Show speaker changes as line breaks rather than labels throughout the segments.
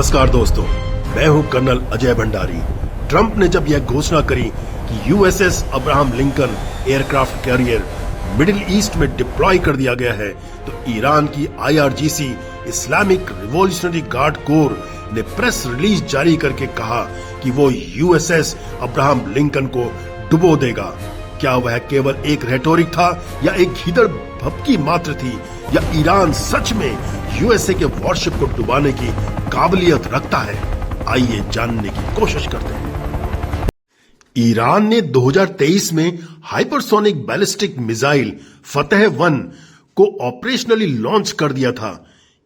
नमस्कार दोस्तों, मैं हूं कर्नल अजय भंडारी। ट्रंप ने जब यह घोषणा करी कि USS Abraham Lincoln aircraft carrier middle east में डिप्लॉय कर दिया गया है, तो ईरान की IRGC Islamic revolutionary guard core ने प्रेस रिलीज जारी करके कहा कि वो यूएसएस अब्राहम लिंकन को डुबो देगा। क्या वह केवल एक रेटोरिक था या एक भीतर भपकी मात्र थी, या ईरान सच में यूएसए के वॉरशिप को डुबाने की काबिलियत रखता है? आइए जानने की कोशिश करते हैं। ईरान ने 2023 में हाइपरसोनिक बैलिस्टिक मिसाइल फतेह-1 को ऑपरेशनली लॉन्च कर दिया था।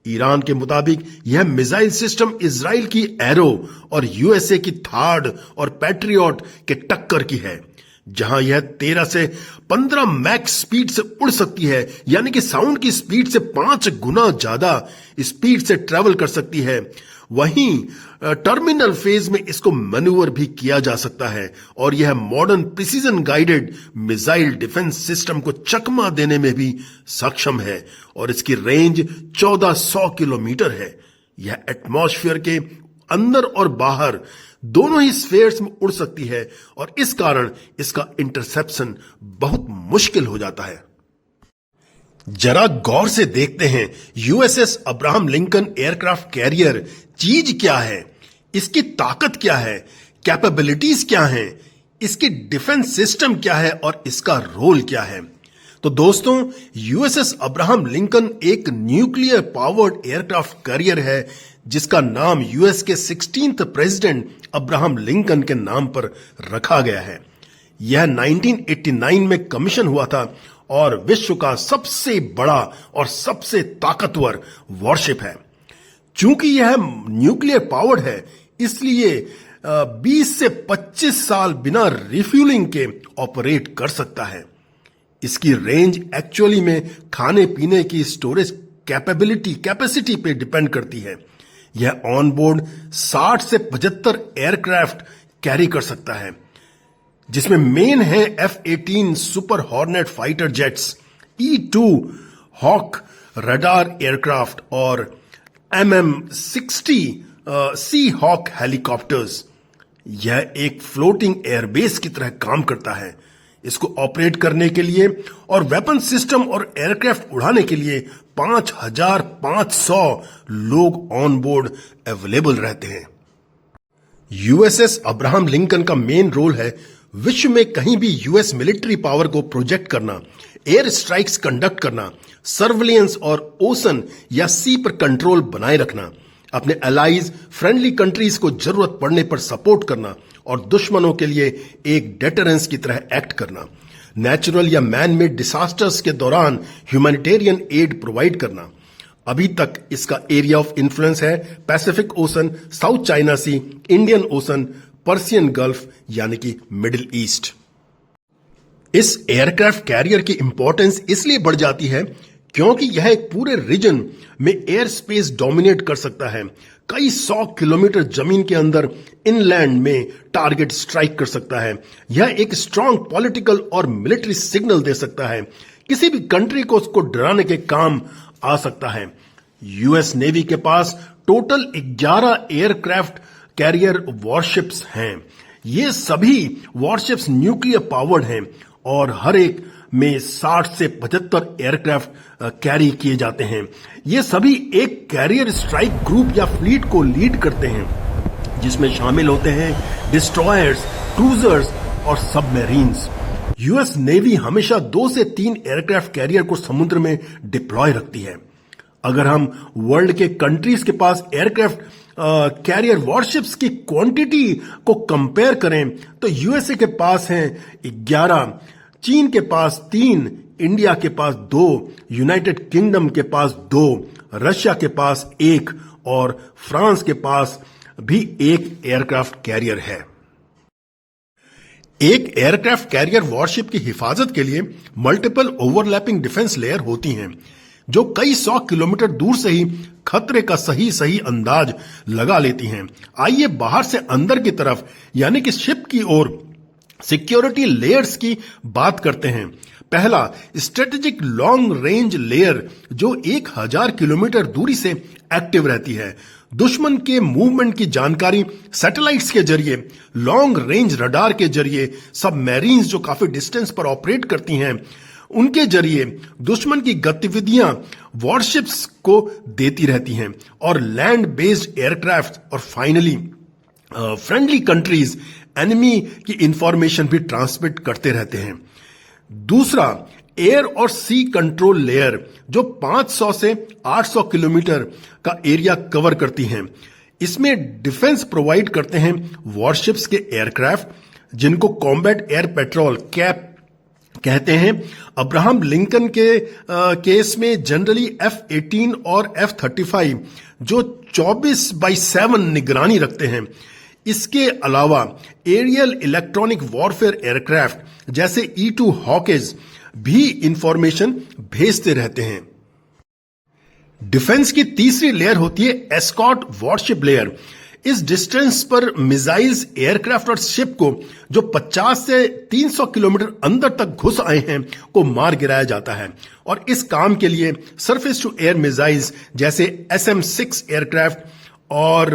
ईरान के मुताबिक यह मिसाइल सिस्टम इजराइल की एरो और यूएसए की थार्ड और पैट्रियट के टक्कर की है, जहां यह 13 से 15 मैक्स स्पीड से उड़ सकती है, यानी कि साउंड की स्पीड से 5 गुना ज्यादा स्पीड से ट्रेवल कर सकती है। वहीं टर्मिनल फेज में इसको मैन्यूवर भी किया जा सकता है और यह modern precision guided missile defence system को चकमा देने में भी सक्षम है और इसकी रेंज 1400 किलोमीटर है। यह एटमॉस्फेयर के अंदर और बाहर दोनों ही स्फीयर्स में उड़ सकती है और इस कारण इसका इंटरसेप्शन बहुत मुश्किल हो जाता है। जरा गौर से देखते हैं USS Abraham Lincoln aircraft carrier चीज क्या है, इसकी ताकत क्या है, कैपेबिलिटीज क्या हैं, इसकी डिफेंस सिस्टम क्या है और इसका रोल क्या है। तो दोस्तों, यूएसएस अब्राहम लिंकन एक न्यूक्लियर पावर्ड एयरक्राफ्ट कैरियर है जिसका नाम यूएस के 16th प्रेसिडेंट अब्राहम लिंकन के नाम पर रखा गया है। यह 1989 में कमीशन हुआ था और विश्व का सबसे बड़ा और सबसे ताकतवर वॉरशिप है। चूंकि यह न्यूक्लियर पावर्ड है, इसलिए 20 से 25 साल बिना रिफ्यूलिंग के ऑपरेट कर सकता है। इसकी रेंज एक्चुअली में खाने पीने की स्टोरेज कैपेसिटी पे डिपेंड करती है। यह ऑन बोर्ड 60 से 75 एयरक्राफ्ट कैरी कर सकता है, जिसमें मेन है F-18 super hornet fighter jets, E-2 hawk radar aircraft और MM-60 सी हॉक हेलीकॉप्टर्स। यह एक फ्लोटिंग एयरबेस की तरह काम करता है। इसको ऑपरेट करने के लिए और वेपन सिस्टम और एयरक्राफ्ट उड़ाने के लिए 5500 लोग ऑन बोर्ड अवेलेबल रहते हैं। यूएसएस अब्राहम लिंकन का मेन रोल है विश्व में कहीं भी यूएस मिलिट्री पावर को प्रोजेक्ट करना, एयर स्ट्राइक्स कंडक्ट करना, सर्विलियंस और ओशन या सी पर कंट्रोल बनाए रखना, अपने अलाइज फ्रेंडली कंट्रीज को जरूरत पड़ने पर सपोर्ट करना और दुश्मनों के लिए एक डेटरेंस की तरह एक्ट करना, नेचुरल या मैन मेड डिसास्टर्स के दौरान ह्यूमैनिटेरियन एड प्रोवाइड करना। अभी तक इसका एरिया ऑफ इन्फ्लुएंस है पैसिफिक ओशन, साउथ चाइना सी, इंडियन ओशन, पर्सियन गल्फ यानी कि मिडिल ईस्ट। इस एयरक्राफ्ट कैरियर की इंपॉर्टेंस इसलिए बढ़ जाती है क्योंकि यह एक पूरे रीजन में एयर स्पेस डोमिनेट कर सकता है। कई 100 किलोमीटर जमीन के अंदर इनलैंड में टारगेट स्ट्राइक कर सकता है। यह एक स्ट्रांग पॉलिटिकल और मिलिट्री सिग्नल दे सकता है, किसी भी कंट्री को उसको डराने के काम आ सकता है। यूएस नेवी के पास टोटल 11 एयरक्राफ्ट कैरियर वॉरशिप्स हैं। ये सभी वॉरशिप्स न्यूक्लियर पावर्ड हैं और हर एक में 60 से 75 एयरक्राफ्ट कैरी किए जाते हैं। ये सभी एक कैरियर स्ट्राइक ग्रुप या फ्लीट को लीड करते हैं, जिसमें शामिल होते हैं डिस्ट्रॉयर्स, क्रूजर्स और सबमरीन्स। यूएस नेवी हमेशा 2 से 3 एयरक्राफ्ट कैरियर को समुद्र में डिप्लॉय रखती है। अगर हम वर्ल्ड के कंट्रीज के पास एयरक्राफ्ट कैरियर वॉरशिप्स की क्वांटिटी को कंपेयर करें तो यूएसए के पास हैं 11, चीन के पास 3, इंडिया के पास 2, यूनाइटेड किंगडम के पास 2, रशिया के पास 1 और फ्रांस के पास भी 1 एयरक्राफ्ट कैरियर है। एक एयरक्राफ्ट कैरियर वॉरशिप की हिफाजत के लिए मल्टीपल ओवरलैपिंग डिफेंस लेयर होती हैं, जो कई 100 किलोमीटर दूर से ही खतरे का सही अंदाज लगा लेती हैं। आइए बाहर से अंदर की तरफ यानी कि शिप की ओर सिक्योरिटी लेयर्स की बात करते हैं। पहला, स्ट्रेटेजिक लॉन्ग रेंज लेयर जो 1000 किलोमीटर दूरी से एक्टिव रहती है। दुश्मन के मूवमेंट की जानकारी सैटेलाइट्स के जरिए, लॉन्ग रेंज रडार के जरिए, सबमरीन्स जो काफी डिस्टेंस पर ऑपरेट करती हैं उनके जरिए दुश्मन की गतिविधियां वॉरशिप्स को देती रहती हैं, और लैंड बेस्ड एयरक्राफ्ट और फाइनली फ्रेंडली कंट्रीज एनिमी की इंफॉर्मेशन भी ट्रांसमिट करते रहते हैं। दूसरा, एयर और सी कंट्रोल लेयर जो 500 से 800 किलोमीटर का एरिया कवर करती हैं। इसमें डिफेंस प्रोवाइड करते हैं वॉरशिप्स के एयरक्राफ्ट, जिनको कॉम्बैट एयर पेट्रोल कैप कहते हैं। अब्राहम लिंकन के केस में जनरली F-18 और F-35 जो 24/7 निगरानी रखते हैं। इसके अलावा एरियल इलेक्ट्रॉनिक वॉरफेयर एयरक्राफ्ट जैसे E-2 हॉकेज भी इंफॉर्मेशन भेजते रहते हैं। डिफेंस की तीसरी लेयर होती है एस्कॉर्ट वॉरशिप लेयर। इस डिस्टेंस पर मिसाइल्स, एयरक्राफ्ट और शिप को जो 50 से 300 किलोमीटर अंदर तक घुस आए हैं को मार गिराया जाता है, और इस काम के लिए सरफेस टू एयर मिसाइल्स जैसे SM-6 एयरक्राफ्ट और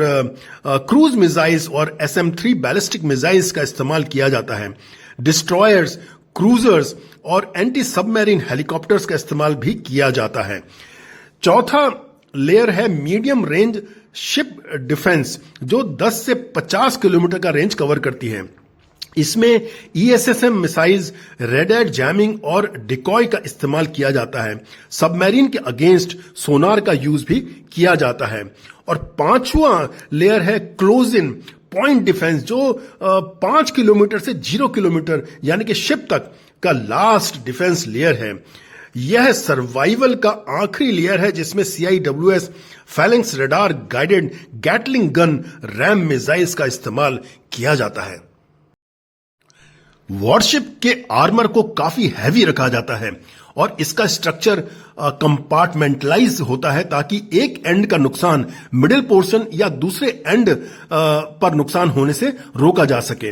क्रूज मिसाइल्स और SM-3 बैलिस्टिक मिसाइल्स का इस्तेमाल किया जाता है। डिस्ट्रॉयर्स, क्रूजर्स और एंटी सबमरीन हेलीकॉप्टर्स का इस्तेमाल भी किया जाता है। चौथा लेयर है मीडियम रेंज शिप डिफेंस जो 10 से 50 किलोमीटर का रेंज कवर करती है। इसमें ESSM मिसाइल्स, रेडार जैमिंग और डिकॉय का इस्तेमाल किया जाता है। सबमरीन के अगेंस्ट सोनार का यूज भी किया जाता है। और पांचवा लेयर है क्लोज इन पॉइंट डिफेंस जो 5 किलोमीटर से 0 किलोमीटर यानी कि शिप तक का लास्ट डिफेंस लेयर है। यह सर्वाइवल का आखिरी लेयर है जिसमें CIWS, phalanx radar guided Gatling gun, RAM missiles का इस्तेमाल किया जाता है। वॉरशिप के आर्मर को काफी हैवी रखा जाता है और इसका स्ट्रक्चर कंपार्टमेंटलाइज होता है ताकि एक एंड का नुकसान मिडिल पोर्शन या दूसरे एंड पर नुकसान होने से रोका जा सके।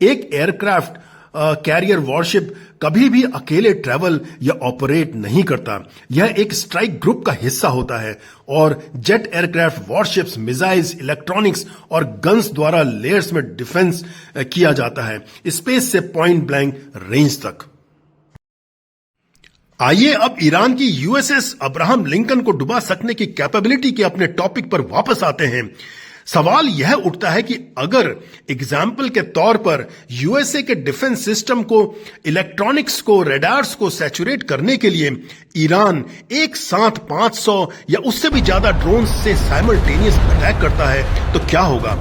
एक एयरक्राफ्ट कैरियर वॉरशिप कभी भी अकेले ट्रैवल या ऑपरेट नहीं करता। यह एक स्ट्राइक ग्रुप का हिस्सा होता है और jet aircraft warships, missiles, electronics और गन्स द्वारा लेयर्स में डिफेंस किया जाता है, स्पेस से पॉइंट ब्लैंक रेंज तक। आइए अब ईरान की USS अब्राहम लिंकन को डुबा सकने की कैपेबिलिटी के अपने टॉपिक पर वापस आते हैं। सवाल यह उठता है कि अगर एग्जाम्पल के तौर पर USA के डिफेंस सिस्टम को, इलेक्ट्रॉनिक्स को, रेडार्स को सैचुरेट करने के लिए ईरान एक साथ 500 या उससे भी ज्यादा ड्रोन से साइमल्टेनियस अटैक करता है तो क्या होगा।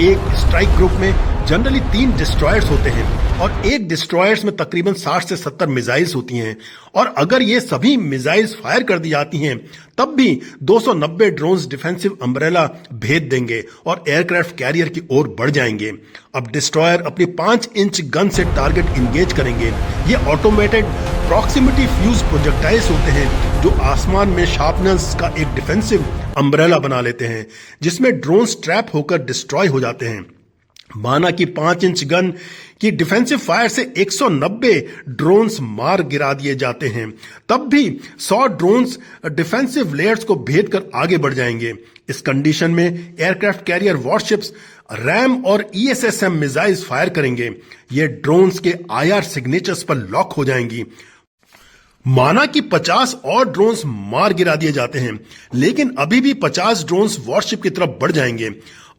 एक स्ट्राइक ग्रुप में जनरली 3 डिस्ट्रॉयर्स होते हैं और एक डिस्ट्रॉयर्स में तकरीबन 60 से 70 मिसाइल्स होती हैं, और अगर ये सभी मिसाइल्स फायर कर दी जाती हैं तब भी 290 ड्रोन्स डिफेंसिव अम्ब्रेला भेद देंगे और एयरक्राफ्ट कैरियर की ओर बढ़ जाएंगे। अब डिस्ट्रॉयर अपनी 5 इंच गन से टारगेट इंगेज करेंगे। ये ऑटोमेटेड प्रॉक्सिमिटी फ्यूज प्रोजेक्टाइल्स होते हैं जो आसमान में शार्पनर्स का एक डिफेंसिव अम्ब्रेला बना लेते हैं जिसमें ड्रोन्स ट्रैप होकर डिस्ट्रॉय हो जाते हैं। माना कि 5 इंच गन की डिफेंसिव फायर से 190 ड्रोन्स मार गिरा दिए जाते हैं, तब भी 100 ड्रोन्स डिफेंसिव लेयर्स को भेद कर आगे बढ़ जाएंगे। इस कंडीशन में एयरक्राफ्ट कैरियर वॉरशिप्स, रैम और ESSM मिसाइल्स फायर करेंगे। ये ड्रोन्स के IR सिग्नेचर्स पर लॉक हो जाएंगी। माना कि 50 और ड्रोन्स मार गिरा दिए जाते हैं, लेकिन अभी भी 50 ड्रोन्स वॉरशिप की तरफ बढ़ जाएंगे।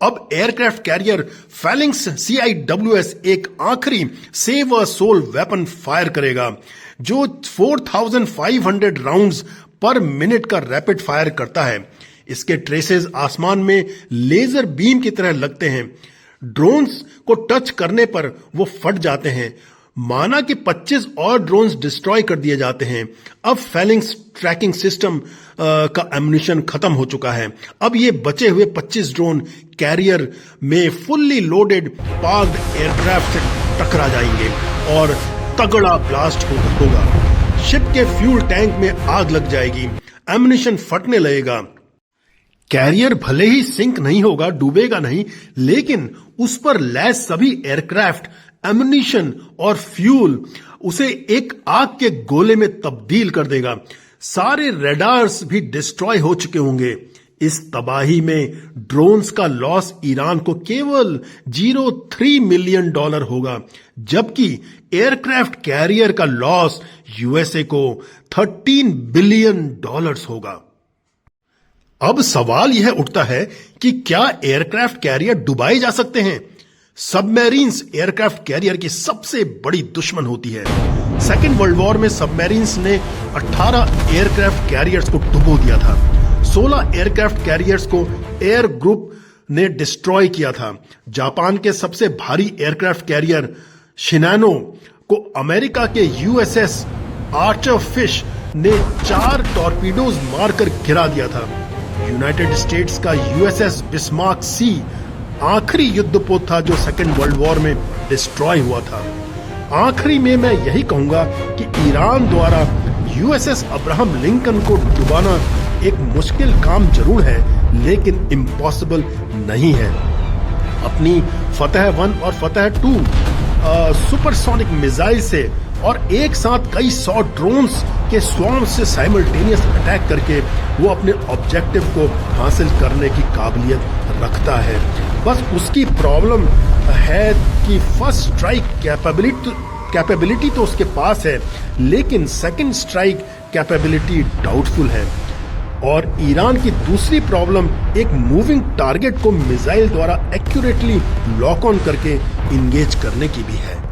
अब एयरक्राफ्ट कैरियर फैलिंक्स CIWS एक आखिरी save a soul weapon fire करेगा जो 4500 राउंड्स पर मिनट का रैपिड फायर करता है। इसके ट्रेसेस आसमान में लेजर बीम की तरह लगते हैं। ड्रोन्स को टच करने पर वो फट जाते हैं। माना कि 25 और ड्रोन्स डिस्ट्रॉय कर दिए जाते हैं। अब फैलिंक्स ट्रैकिंग सिस्टम का एम्यूनिशन खत्म हो चुका है। अब ये बचे हुए 25 ड्रोन कैरियर में फुल्ली लोडेड पार्क्ड एयरक्राफ्ट से टकरा जाएंगे और तगड़ा ब्लास्ट होगा। शिप के फ्यूल टैंक में आग लग जाएगी, एम्यूनिशन फटने लगेगा। कैरियर भले ही सिंक नहीं होगा, डूबेगा नहीं, लेकिन उस पर लैस सभी एयरक्राफ्ट, एम्यूनिशन और फ्यूल उसे एक आग के गोले में तब्दील कर देगा। सारे रेडार्स भी डिस्ट्रॉय हो चुके होंगे। इस तबाही में ड्रोन्स का लॉस ईरान को केवल 0.3 मिलियन डॉलर होगा, जबकि एयरक्राफ्ट कैरियर का लॉस यूएसए को 13 बिलियन डॉलर्स होगा। अब सवाल यह उठता है कि क्या एयरक्राफ्ट कैरियर डुबाए जा सकते हैं? सबमरीन्स एयरक्राफ्ट कैरियर की सबसे बड़ी दुश्मन होती है। सेकेंड वर्ल्ड वॉर में सबमरीन्स ने 18 एयरक्राफ्ट कैरियर्स को डुबो दिया था। 16 एयरक्राफ्ट कैरियर्स को एयर ग्रुप ने डिस्ट्रॉय किया था। जापान के सबसे भारी एयरक्राफ्ट कैरियर शिनानो को अमेरिका के यूएसएस आर्चर फिश ने 4 टॉर्पीडोज मारकर गिरा दिया था। यूनाइटेड स्टेट्स का यूएसएस बिस्मार्क सी आखिरी युद्धपोत था जो सेकेंड वर्ल्ड वॉर में डिस्ट्रॉय हुआ था। आखिरी में मैं यही कहूंगा कि ईरान द्वारा यूएसएस अब्राहम लिंकन को डुबाना एक मुश्किल काम जरूर है, लेकिन इम्पॉसिबल नहीं है। अपनी फतह 1 और फतह 2 सुपरसोनिक मिसाइल से और एक साथ कई 100 ड्रोन्स के स्वॉर्म से साइमल्टेनियस अटैक करके वो अपने ऑब्जेक्टिव को हासिल करने की काबिलियत रखता है। बस उसकी प्रॉब्लम है कि फर्स्ट स्ट्राइक कैपेबिलिटी तो उसके पास है, लेकिन सेकंड स्ट्राइक कैपेबिलिटी डाउटफुल है। और ईरान की दूसरी प्रॉब्लम एक मूविंग टारगेट को मिसाइल द्वारा एक्यूरेटली लॉक ऑन करके इंगेज करने की भी है।